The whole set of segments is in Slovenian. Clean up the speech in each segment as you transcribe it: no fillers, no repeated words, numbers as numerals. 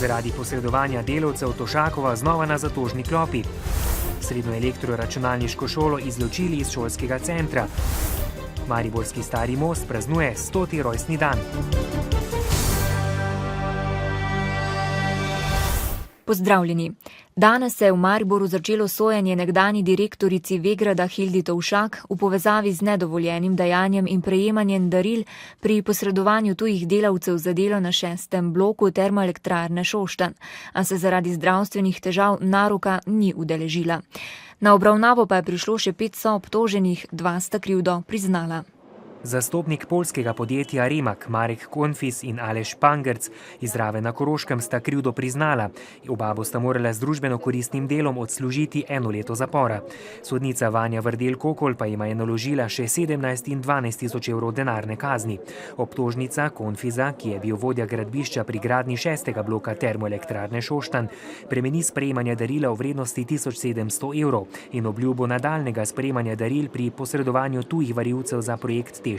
Zaradi posredovanja delavcev Tošakova znova na zatožni klopi. Srednjo elektroračunalniško šolo izločili iz šolskega centra. Mariborski Stari most praznuje 100. rojstni dan. Pozdravljeni. Danes se je v Mariboru začelo sojenje nekdanji direktorici Vegrada Hildi Tovšak v povezavi z nedovoljenim dajanjem in prejemanjem daril pri posredovanju tujih delavcev za delo na 6. bloku Termoelektrarne Šoštanj, a se zaradi zdravstvenih težav naroka ni udeležila. Na obravnavo pa je prišlo še 5 soobtoženih, 2 sta krivdo priznala. Zastopnik poljskega podjetja Rimak, Marek Konfis in Aleš Pangerc iz Rave na Koroškem sta krivdo priznala. Oba bosta morala z družbeno koristnim delom odslužiti 1 leto zapora. Sodnica Vanja Vrdel-Kokol pa jima je naložila še 17 in 12 tisoč evrov denarne kazni. Obtožnica Konfisa, ki je bil vodja gradbišča pri gradnji 6. bloka Termoelektrarne Šoštanj, premeni sprejemanje darila v vrednosti 1700 evrov in obljubo nadaljnega sprejemanja daril pri posredovanju tujih varilcev za projekt T6.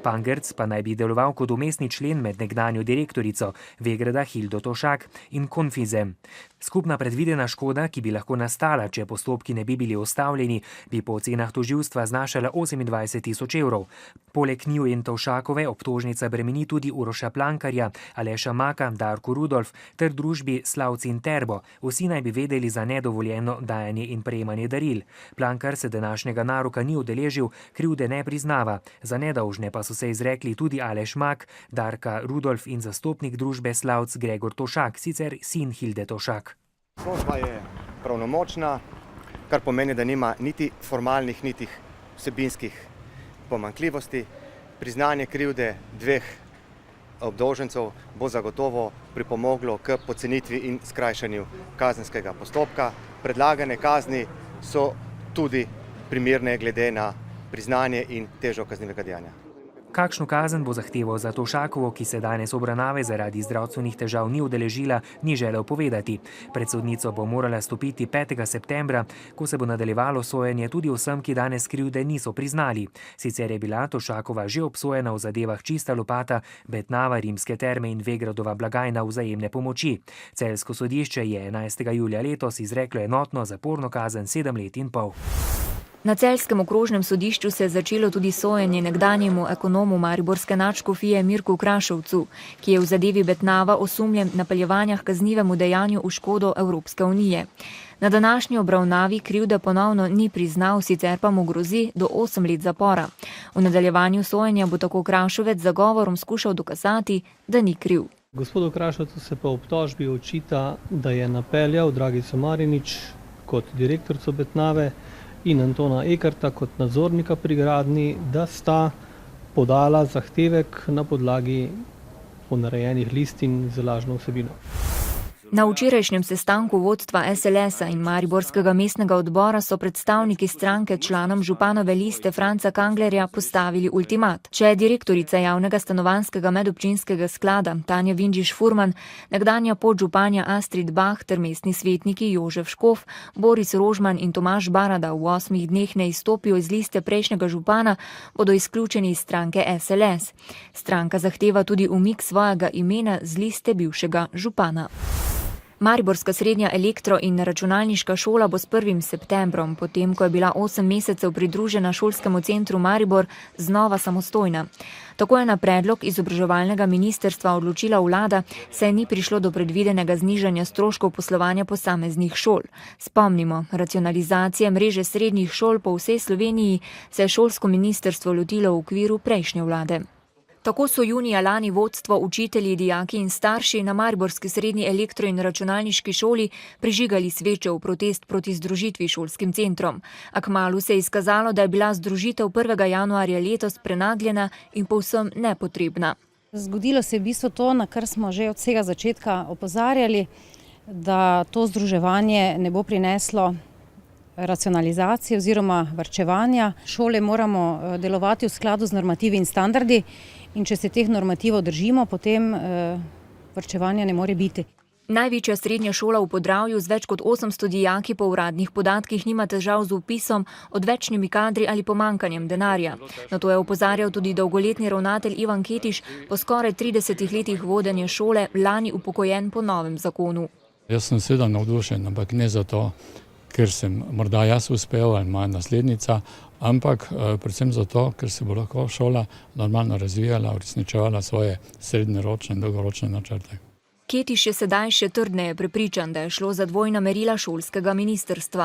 Pangerc pa naj bi deloval kot umestni člen med nekdanjo direktorico Vegrada Hildo Tovšak in Konfizem. Skupna predvidena škoda, ki bi lahko nastala, če postopki ne bi bili ustavljeni, bi po ocenah tožilstva znašala 28 tisoč evrov. Poleg njiju in Tovšakove obtožnica bremeni tudi Uroša Plankarja, Aleša Maka, Darko Rudolf ter družbi Slavci in Terbo. Vsi naj bi vedeli za nedovoljeno dajanje in prejemanje daril. Plankar se današnjega naroka ni udeležil, krivde ne priznava. Za nedolžne pa so se izrekli tudi Aleš Mak, Darka Rudolf in zastopnik družbe Slavc Gregor Tovšak, sicer sin Hilde Tovšak. Sodba je pravnomočna, kar pomeni, da nima niti formalnih, niti vsebinskih pomanjkljivosti. Priznanje krivde 2 obdolžencev bo zagotovo pripomoglo k pocenitvi in skrajšanju kazenskega postopka. Predlagane kazni so tudi primerne glede na priznanje in težo kaznivega dejanja. Kakšno kazen bo zahteval za Tovšakovo, ki se danes obravnave zaradi zdravstvenih težav ni udeležila, ni želel povedati. Pred sodnico bo morala stopiti 5. septembra, ko se bo nadaljevalo sojenje tudi vsem, ki danes krivde niso priznali. Sicer je bila Tovšakova že obsojena v zadevah Čista lopata, Betnava, Rimske terme in Vegradova blagajna Vzajemne pomoči. Celjsko sodišče je 11. julija letos izreklo enotno zaporno kazen 7 let in pol. Na celjskem okrožnem sodišču se je začelo tudi sojenje nekdanjemu ekonomu mariborske nadškofije Mirku Krašovcu, ki je v zadevi Betnava osumljen napeljevanja k kaznivemu dejanju v škodo Evropske unije. Na današnji obravnavi krivde ponovno ni priznal, sicer pa mu grozi do 8 let zapora. V nadaljevanju sojenja bo tako Krašovec z zagovorom skušal dokazati, da ni kriv. Gospodu Krašovcu se pa v obtožbi očita, da je napeljal Dragico Marinič kot direktorico Betnave in Antona Ekarta kot nadzornika pri gradnji, da sta podala zahtevek na podlagi ponarejenih listin z lažno vsebino. Na včerajšnjem sestanku vodstva SLS-a in Mariborskega mestnega odbora so predstavniki stranke članom županove liste Franca Kanglerja postavili ultimat. Če je direktorica javnega stanovanjskega medobčinskega sklada Tanja Vinžiš-Furman, nekdanja podžupanja Astrid Bah ter mestni svetniki Jožef Škof, Boris Rožman in Tomaž Barada v 8 dneh ne izstopijo iz liste prejšnjega župana, bodo izključeni iz stranke SLS. Stranka zahteva tudi umik svojega imena z liste bivšega župana. Mariborska srednja elektro- in računalniška šola bo s 1. septembrom, potem ko je bila 8 mesecev pridružena šolskemu centru Maribor, znova samostojna. Tako je na predlog izobraževalnega ministrstva odločila vlada, saj ni prišlo do predvidenega znižanja stroškov poslovanja posameznih šol. Spomnimo, racionalizacije mreže srednjih šol po vsej Sloveniji se je šolsko ministrstvo lotilo v okviru prejšnje vlade. Tako so junija lani vodstvo, učitelji, dijaki in starši na mariborski srednji elektro- in računalniški šoli prižigali sveče v protest proti združitvi šolskim centrom. A kmalu se je izkazalo, da je bila združitev 1. januarja letos prenagljena in povsem nepotrebna. Zgodilo se je v bistvu to, na kar smo že od vsega začetka opozarjali, da to združevanje ne bo prineslo racionalizacije oziroma varčevanja. Šole moramo delovati v skladu z normativi in standardi in če se teh normativov držimo, potem varčevanja ne more biti. Največja srednja šola v Podravju z več kot 800 dijaki po uradnih podatkih nima težav z vpisom, odvečnimi kadri ali pomankanjem denarja. Na to je opozarjal tudi dolgoletni ravnatelj Ivan Ketiš, po skoraj 30 letih vodenja šole, lani upokojen po novem zakonu. Jaz sem seveda navdušen, ampak ne zato, ker sem morda jaz uspel ali moja naslednica, ampak predvsem zato, ker se bo lahko šola normalno razvijala, uresničevala svoje srednjeročne in dolgoročne načrte. Ketiš je sedaj še trdneje prepričan, da je šlo za dvojna merila šolskega ministrstva.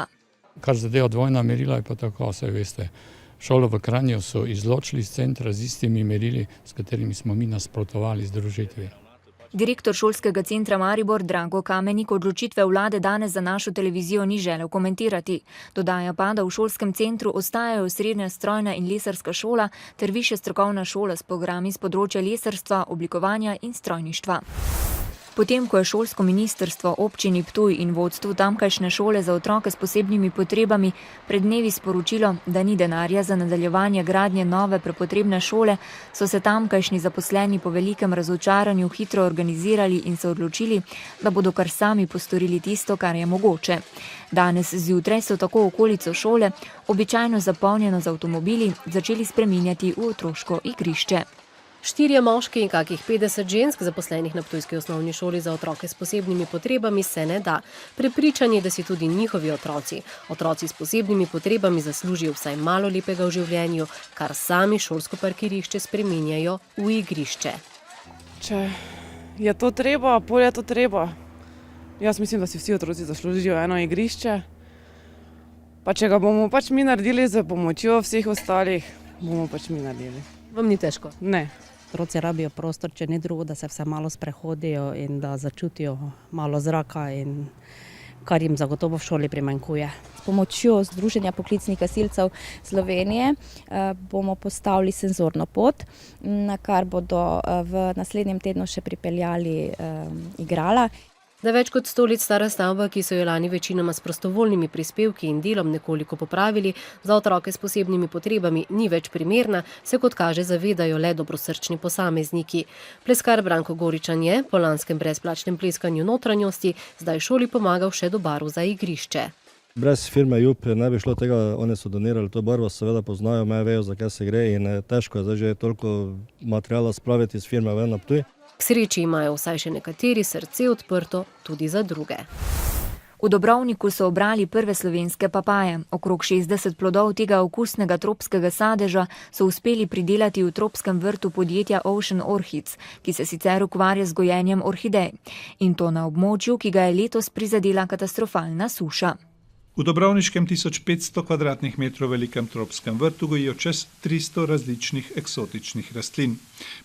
Kar zadeva dvojna merila, je pa tako, saj veste. Šolo v Kranju so izločili iz centra z istimi merili, s katerimi smo mi nasprotovali združitvi. Direktor šolskega centra Maribor Drago Kamenik odločitve vlade danes za našo televizijo ni želel komentirati. Dodaja pa, da v šolskem centru ostajajo srednja strojna in lesarska šola ter višja strokovna šola s programi z področja lesarstva, oblikovanja in strojništva. Potem, ko je šolsko ministrstvo občini Ptuj in vodstvu tamkajšnje šole za otroke s posebnimi potrebami pred dnevi sporočilo, da ni denarja za nadaljevanje gradnje nove prepotrebne šole, so se tamkajšnji zaposleni po velikem razočaranju hitro organizirali in se odločili, da bodo kar sami postorili tisto, kar je mogoče. Danes zjutraj so tako okolico šole, običajno zapolnjeno z avtomobili, začeli spreminjati v otroško igrišče. 4 moški in kakih 50 žensk zaposlenih na ptujski osnovni šoli za otroke s posebnimi potrebami se ne da. Prepričani, da si tudi njihovi otroci s posebnimi potrebami zaslužijo vsaj malo lepega v življenju, kar sami šolsko parkirišče spreminjajo v igrišče. Če je to treba, pol je to treba. Jaz mislim, da si vsi otroci zaslužijo eno igrišče. Pa če ga bomo pač mi naredili z pomočjo vseh ostalih, bomo pač mi naredili. Vam ni težko? Ne. Otroci rabijo prostor, če ni drugo, da se vse malo sprehodijo in da začutijo malo zraka, in kar jim zagotovo v šoli primanjkuje. S pomočjo Združenja poklicnih gasilcev Slovenije bomo postavili senzorno pot, na kar bodo v naslednjem tednu še pripeljali igrala. Da več kot 100 let stara stavba, ki so jo lani večinoma s prostovoljnimi prispevki in delom nekoliko popravili, za otroke s posebnimi potrebami ni več primerna, se kot kaže zavedajo le dobrosrčni posamezniki. Pleskar Branko Goričan je po lanskem brezplačnem pleskanju notranjosti zdaj šoli pomagal še do barv za igrišče. Brez firme JUP ne bi šlo tega, oni so donirali to barvo, seveda poznajo, me vejo, za kaj se gre, in težko je zdaj že toliko materijala spraviti iz firme ven na Ptuj. K sreči imajo vsaj še nekateri srce odprto tudi za druge. V Dobrovniku so obrali prve slovenske papaje. Okrog 60 plodov tega okusnega tropskega sadeža so uspeli pridelati v tropskem vrtu podjetja Ocean Orchids, ki se sicer ukvarja z gojenjem orhidej. In to na območju, ki ga je letos prizadela katastrofalna suša. V Dobrovniškem 1500 kvadratnih metrov velikem tropskem vrtu gojijo čez 300 različnih eksotičnih rastlin.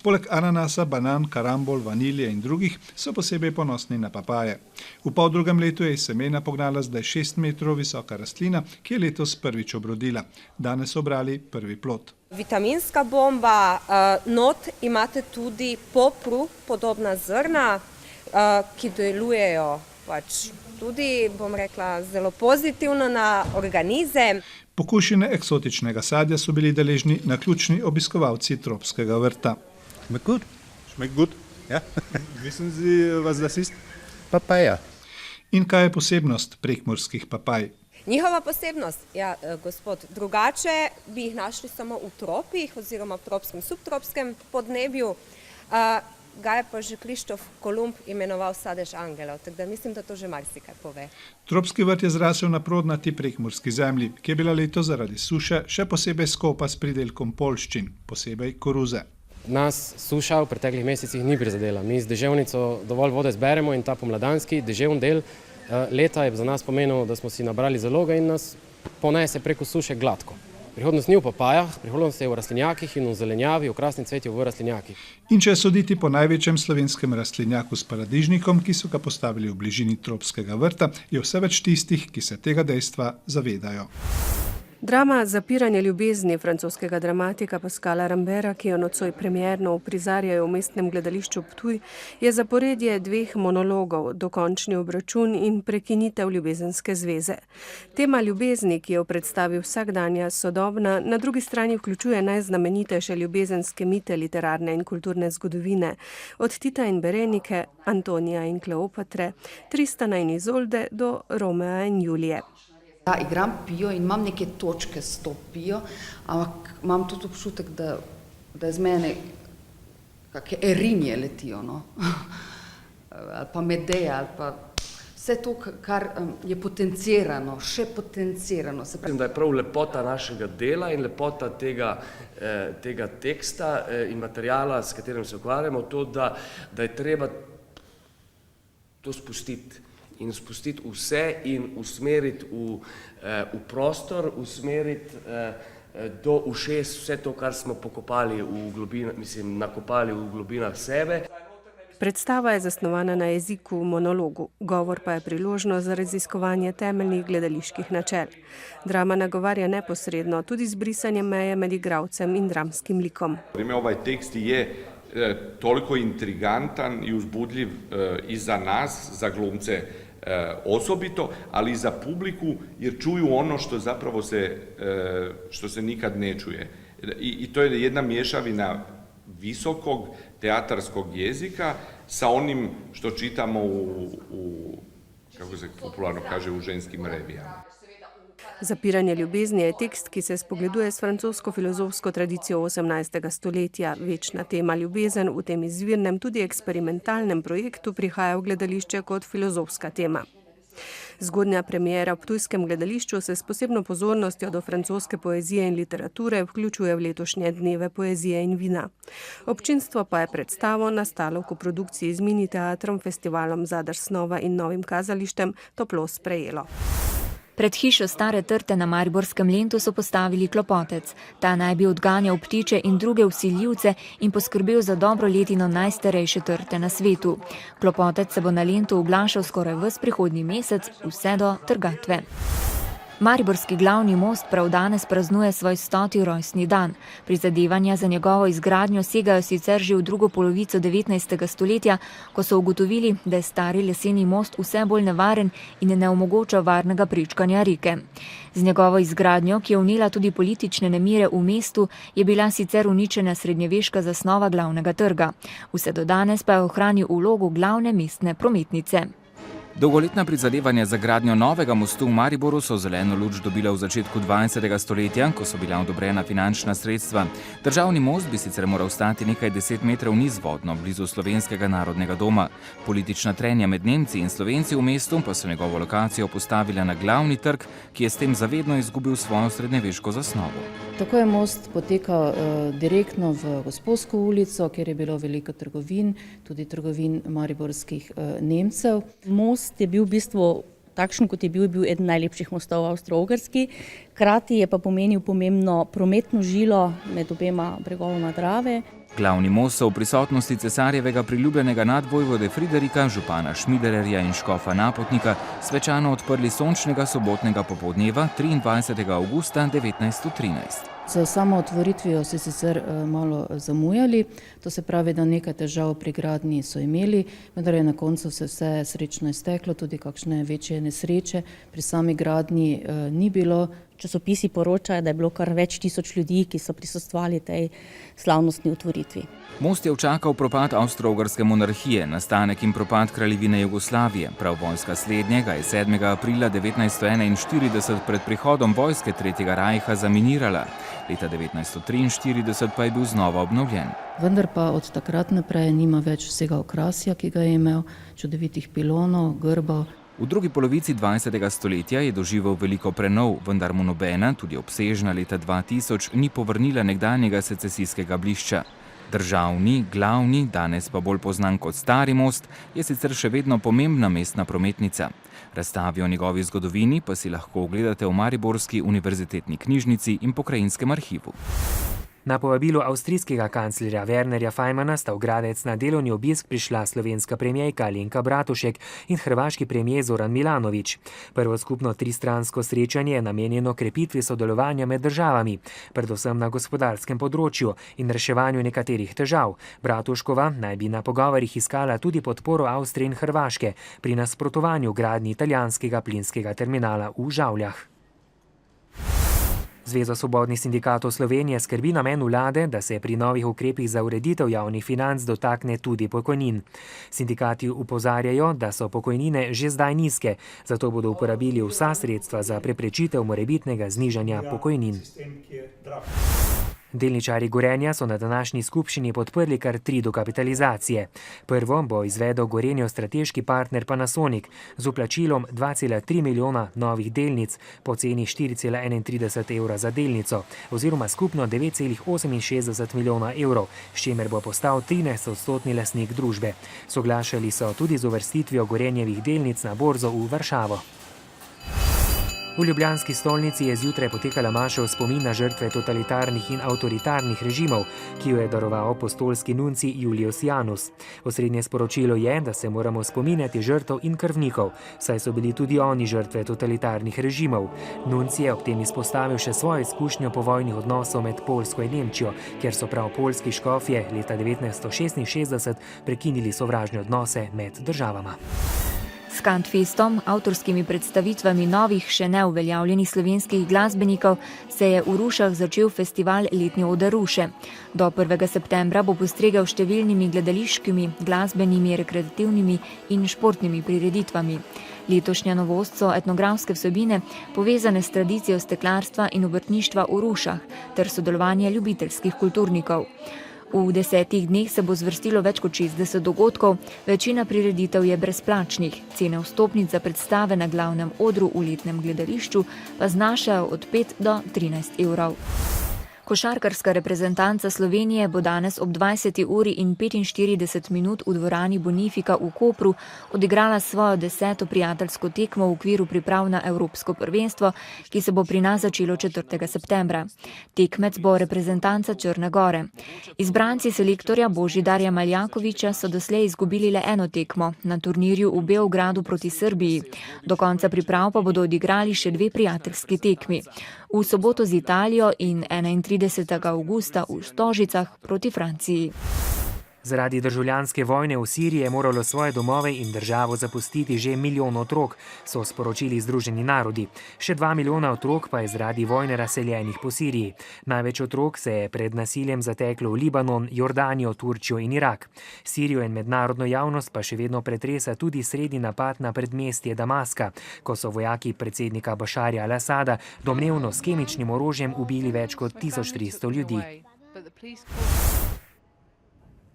Poleg ananasa, banan, karambol, vanilje in drugih so posebej ponosni na papaje. V poldrugem letu je iz semena pognala zdaj 6 metrov visoka rastlina, ki je letos prvič obrodila. Danes so obrali prvi plod. Vitaminska bomba, not imate tudi popru, podobna zrna, ki delujejo tudi, bom rekla, zelo pozitivno na organizem. Pokušine eksotičnega sadja so bili deležni naključni obiskovalci tropskega vrta. Schmeckt gut. Schmeckt gut, ja. Wissen Sie, was das ist? Papaja. In kaj je posebnost prekmurskih papaj? Njihova posebnost, ja, gospod, drugače bi jih našli samo v tropih oziroma v tropskem, subtropskem podnebju. Ga je pa že Krištof Kolumb imenoval sadež angelov, tako da mislim, da to že marsikaj pove. Tropski vrt je zrasel na prodnati prekmurski zemlji, ki je bila letos zaradi suše še posebej skopa s pridelkom poljščin, posebej koruze. Nas suša v preteklih mesecih ni prizadela. Mi z deževnico dovolj vode zberemo in ta pomladanski deževni del leta je za nas pomenil, da smo si nabrali zaloge in nas ponese preko suše gladko. Prihodnost ni v papajah, prihodnost je v rastlinjakih in v zelenjavi, v krasnem cvetju v rastlinjakih. In če soditi po največjem slovenskem rastlinjaku s paradižnikom, ki so ga postavili v bližini tropskega vrta, je vse več tistih, ki se tega dejstva zavedajo. Drama Zapiranje ljubezni francoskega dramatika Pascala Rambera, ki jo nocoj premierno uprizarjajo v Mestnem gledališču Ptuj, je zaporedje dveh monologov, dokončni obračun in prekinitev ljubezenske zveze. Tema ljubezni, ki jo predstavi vsakdanja sodobna, na drugi strani vključuje najznamenitejše ljubezenske mite literarne in kulturne zgodovine, od Tita in Berenike, Antonija in Kleopatre, Tristana in Izolde do Romea in Julije. Ja, igram Pijo in imam neke točke s to Pijo, ampak imam tudi občutek, da iz mene kakšne erinje letijo, no? Ali pa Medeja, ali pa vse to, kar je potencirano, še potencirano. Mislim, da je prav lepota našega dela in lepota tega teksta in materijala, s katerim se ukvarjamo, to, da je treba to spustiti. In spustiti vse in usmeriti v prostor, usmeriti do ušes vse to, kar smo pokopali v globinah, nakopali v globinah sebe. Predstava je zasnovana na jeziku monologu, govor pa je priložnost za raziskovanje temeljnih gledaliških načel. Drama nagovarja neposredno, tudi z brisanjem meje med igralcem in dramskim likom. Ovaj tekst je toliko intrigantan i uzbudljiv i za nas, za glumce osobito, ali i za publiku, jer čuju ono što se nikad ne čuje. I to je jedna mješavina visokog teatarskog jezika sa onim što čitamo kako se popularno kaže, u ženskim revijama. Zapiranje ljubezni je tekst, ki se spogleduje s francosko filozofsko tradicijo 18. stoletja. Večna tema ljubezen v tem izvirnem, tudi eksperimentalnem projektu prihaja v gledališče kot filozofska tema. Zgodnja premiera v ptujskem gledališču se s posebno pozornostjo do francoske poezije in literature vključuje v letošnje dneve poezije in vina. Občinstvo pa je predstavo, nastalo v koprodukciji z mini teatrom, festivalom Zadar Snova in Novim kazališčem, toplo sprejelo. Pred hišo Stare trte na Mariborskem Lentu so postavili klopotec. Ta naj bi odganjal ptiče in druge vsiljivce in poskrbel za dobro letino najstarejše trte na svetu. Klopotec se bo na Lentu oglašal skoraj ves prihodnji mesec, vse do trgatve. Mariborski glavni most prav danes praznuje svoj 100. rojstni dan. Prizadevanja za njegovo izgradnjo segajo sicer že v drugo polovico 19. stoletja, ko so ugotovili, da je stari leseni most vse bolj nevaren in ne omogoča varnega prečkanja reke. Z njegovo izgradnjo, ki je vnela tudi politične nemire v mestu, je bila sicer uničena srednjeveška zasnova glavnega trga. Vse do danes pa je ohranil vlogo glavne mestne prometnice. Dolgoletna prizadevanja za gradnjo novega mostu v Mariboru so zeleno luč dobila v začetku 20. stoletja, ko so bila odobrena finančna sredstva. Državni most bi sicer moral stati nekaj 10 metrov nizvodno, blizu Slovenskega narodnega doma. Politična trenja med Nemci in Slovenci v mestu pa so njegovo lokacijo postavila na glavni trg, ki je s tem zavedno izgubil svojo srednjeveško zasnovo. Tako je most potekal direktno v Gosposko ulico, kjer je bilo veliko trgovin, tudi trgovin mariborskih Nemcev. Most je bil v bistvu takšen, kot je bil eden najlepših mostov v Avstro-Ogrski, hkrati je pa pomenil pomembno prometno žilo med obema bregovoma Drave. Glavni most so v prisotnosti cesarjevega priljubljenega nadvojvode Friderika, župana Šmidererja in škofa Napotnika svečano odprli sončnega sobotnega popoldneva 23. avgusta 1913. Z samo otvoritvijo so sicer malo zamujali, to se pravi, da nekaj težav pri gradnji so imeli, vendar je na koncu se vse srečno izteklo, tudi kakšne večje nesreče pri sami gradnji ni bilo. Časopisi poročajo, da je bilo kar več tisoč ljudi, ki so prisostvovali tej slavnostni otvoritvi. Most je včakal propad Avstro-Ogrske monarhije, nastanek in propad kraljevine Jugoslavije. Prav vojska slednjega je 7. aprila 1941 pred prihodom vojske Tretjega rajha zaminirala. Leta 1943 pa je bil znova obnovljen. Vendar pa od takrat naprej nima več vsega okrasja, ki ga je imel, čudovitih pilonov, grbov. V drugi polovici 20. stoletja je doživel veliko prenov, vendar mu nobena, tudi obsežna leta 2000, ni povrnila nekdanjega secesijskega blišča. Državni, glavni, danes pa bolj poznan kot Stari most, je sicer še vedno pomembna mestna prometnica. Razstavi o njegovi zgodovini pa si lahko ogledate v Mariborski univerzitetni knjižnici in Pokrajinskem arhivu. Na povabilo avstrijskega kanclerja Wernerja Fajmana sta v Gradec na delovni obisk prišla slovenska premijerka Alenka Bratušek in hrvaški premijer Zoran Milanović. Prvo skupno tristransko srečanje je namenjeno krepitvi sodelovanja med državami, predvsem na gospodarskem področju in reševanju nekaterih težav. Bratuškova naj bi na pogovorih iskala tudi podporo Avstrije in Hrvaške pri nasprotovanju gradnji italijanskega plinskega terminala v Žavljah. Zveza svobodnih sindikatov Slovenije skrbi namen vlade, da se pri novih ukrepih za ureditev javnih financ dotakne tudi pokojnin. Sindikati opozarjajo, da so pokojnine že zdaj nizke, zato bodo uporabili vsa sredstva za preprečitev morebitnega znižanja pokojnin. Delničarji Gorenja so na današnji skupščini podprli kar 3 dokapitalizacije. Prvo bo izvedel Gorenjev strateški partner Panasonic z vplačilom 2,3 milijona novih delnic po ceni 4,31 evra za delnico oziroma skupno 9,68 milijona evrov, s čimer bo postal 13% lastnik družbe. Soglašali so tudi z uvrstitvijo Gorenjevih delnic na borzo v Varšavo. V ljubljanski stolnici je zjutraj potekala maša v spomin na žrtve totalitarnih in avtoritarnih režimov, ki jo je daroval apostolski nunci Julius Janus. Osrednje sporočilo je, da se moramo spominjati žrtev in krvnikov, saj so bili tudi oni žrtve totalitarnih režimov. Nunci je ob tem izpostavil še svojo izkušnjo povojnih odnosov med Poljsko in Nemčijo, kjer so prav poljski škofje leta 1966 prekinili sovražne odnose med državama. S Kantfestom, avtorskimi predstavitvami novih, še neuveljavljenih slovenskih glasbenikov, se je v Rušah začel festival Letni oder Ruše. Do 1. septembra bo postregel številnimi gledališkimi, glasbenimi, rekreativnimi in športnimi prireditvami. Letošnja novost so etnografske vsebine, povezane s tradicijo steklarstva in obrtništva v Rušah, ter sodelovanje ljubiteljskih kulturnikov. V 10 dneh se bo zvrstilo več kot 60 dogodkov, večina prireditev je brezplačnih. Cene vstopnic za predstave na glavnem odru v letnem gledališču pa znašajo od 5 do 13 evrov. Košarkarska reprezentanca Slovenije bo danes ob 20:45 v dvorani Bonifika v Kopru odigrala svojo 10. prijateljsko tekmo v okviru priprav na Evropsko prvenstvo, ki se bo pri nas začelo 4. septembra. Tekmec bo reprezentanca Črne Gore. Izbranci selektorja Božidarja Maljakoviča so doslej izgubili le eno tekmo na turnirju v Beogradu proti Srbiji. Do konca priprav pa bodo odigrali še 2 prijateljski tekmi. V soboto z Italijo in 31. avgusta v Stožicah proti Franciji. Zaradi državljanske vojne v Siriji je moralo svoje domove in državo zapustiti že 1 milijon otrok, so sporočili Združeni narodi. Še 2 milijona otrok pa je zaradi vojne razseljenih po Siriji. Največ otrok se je pred nasiljem zateklo v Libanon, Jordanijo, Turčijo in Irak. Sirijo in mednarodno javnost pa še vedno pretresa tudi srednji napad na predmestje Damaska, ko so vojaki predsednika Bašarja al-Asada domnevno s kemičnim orožjem ubili več kot 1300 ljudi.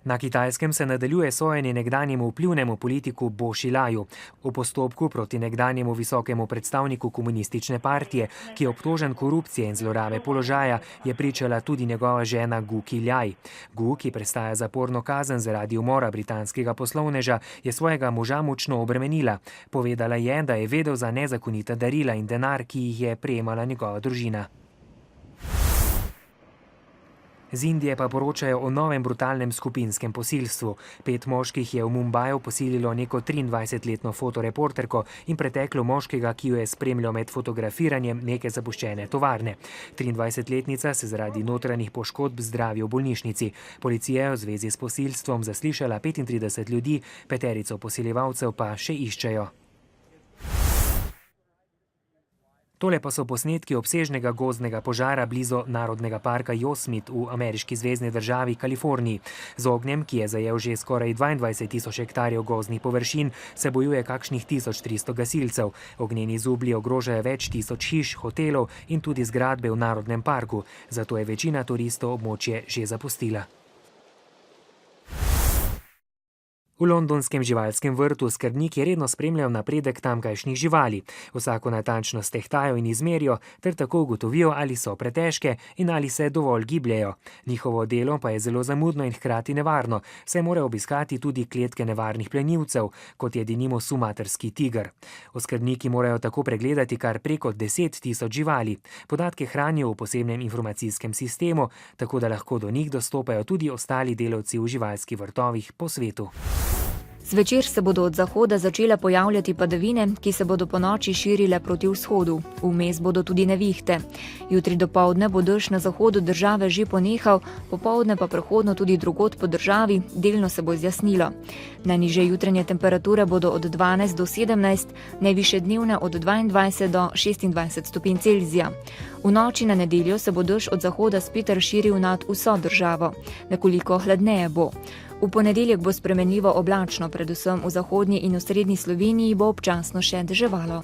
Na Kitajskem se nadaljuje sojenje nekdanjemu vplivnemu politiku Bo Xilaju. V postopku proti nekdanjemu visokemu predstavniku komunistične partije, ki je obtožen korupcije in zlorabe položaja, je pričala tudi njegova žena Gu Qiljaj. Gu, ki prestaja zaporno kazen zaradi umora britanskega poslovneža, je svojega moža močno obremenila. Povedala je, da je vedel za nezakonita darila in denar, ki jih je prejemala njegova družina. Z Indije pa poročajo o novem brutalnem skupinskem posilstvu. 5 moških je v Mumbaju posililo neko 23-letno fotoreporterko in preteklo moškega, ki jo je spremljal med fotografiranjem neke zapuščene tovarne. 23-letnica se zaradi notranjih poškodb zdravi v bolnišnici. Policija je v zvezi s posilstvom zaslišala 35 ljudi, 5 posiljevalcev pa še iščejo. Tole pa so posnetki obsežnega gozdnega požara blizu Narodnega parka Yosemite v ameriški zvezni državi Kaliforniji. Z ognjem, ki je zajel že skoraj 22.000 hektarjev gozdnih površin, se bojuje kakšnih 1300 gasilcev. Ognjeni zublji ogrožajo več tisoč hiš, hotelov in tudi zgradbe v Narodnem parku, zato je večina turistov območje že zapustila. V londonskem živalskem vrtu skrbniki redno spremljajo napredek tamkajšnjih živali. Vsako natančnost tehtajo in izmerijo, ter tako ugotovijo, ali so pretežke in ali se dovolj gibljejo. Njihovo delo pa je zelo zamudno in hkrati nevarno, saj morajo obiskati tudi kletke nevarnih plenilcev, kot je denimo sumatrski tiger. Oskrbniki morajo tako pregledati kar preko 10 000 živali. Podatke hranijo v posebnem informacijskem sistemu, tako da lahko do njih dostopajo tudi ostali delavci v živalskih vrtovih po svetu. Zvečer se bodo od zahoda začele pojavljati padavine, ki se bodo ponoči širile proti vzhodu. Vmes bodo tudi nevihte. Jutri dopoldne bo dež na zahodu države že ponehal, popoldne pa prehodno tudi drugod po državi, delno se bo zjasnilo. Najnižje jutranje temperature bodo od 12 do 17, najvišje dnevne od 22 do 26 stopinj Celzija. V noči na nedeljo se bo dež od zahoda spet razširil nad vso državo. Nekoliko hladneje bo. V ponedeljek bo spremenljivo oblačno, predvsem v zahodnji in osrednji Sloveniji bo občasno še deževalo.